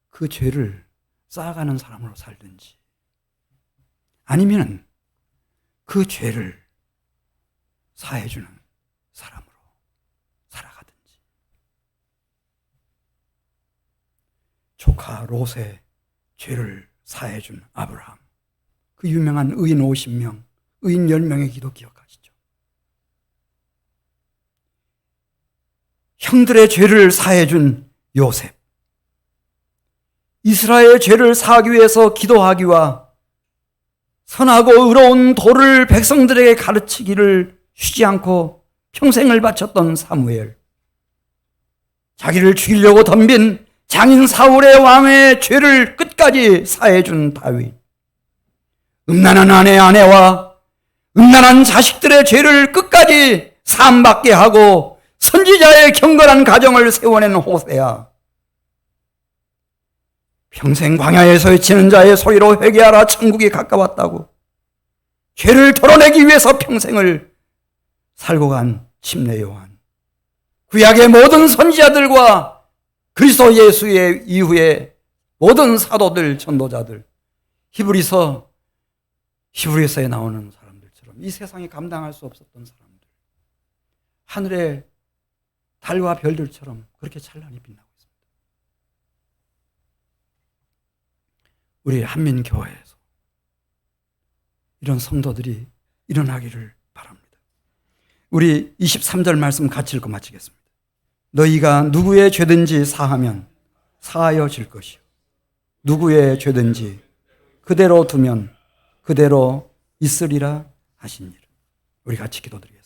그 죄를 쌓아가는 사람으로 살든지, 아니면 그 죄를 사해주는 사람으로 살아가든지. 조카 롯의 죄를 사해준 아브라함, 그 유명한 의인 50명, 의인 10명의 기도 기억하시죠? 형들의 죄를 사해준 요셉, 이스라엘의 죄를 사하기 위해서 기도하기와 선하고 의로운 도를 백성들에게 가르치기를 쉬지 않고 평생을 바쳤던 사무엘, 자기를 죽이려고 덤빈 장인 사울의 왕의 죄를 끝까지 사해준 다윗, 음란한 아내와 음란한 자식들의 죄를 끝까지 사함받게 하고 선지자의 경건한 가정을 세워낸 호세아, 평생 광야에서 외치는 자의 소리로 회개하라 천국이 가까웠다고 죄를 털어내기 위해서 평생을 살고 간 침례 요한, 구약의 모든 선지자들과 그리스도 예수의 이후에 모든 사도들, 전도자들, 히브리서에 나오는 사람들처럼 이 세상에 감당할 수 없었던 사람들, 하늘의 달과 별들처럼 그렇게 찬란히 빛나고 있습니다. 우리 한민교회에서 이런 성도들이 일어나기를 바랍니다. 우리 23절 말씀 같이 읽고 마치겠습니다. 너희가 누구의 죄든지 사하면 사하여 질 것이요 누구의 죄든지 그대로 두면 그대로 있으리라 하시니라. 우리 같이 기도드리겠습니다.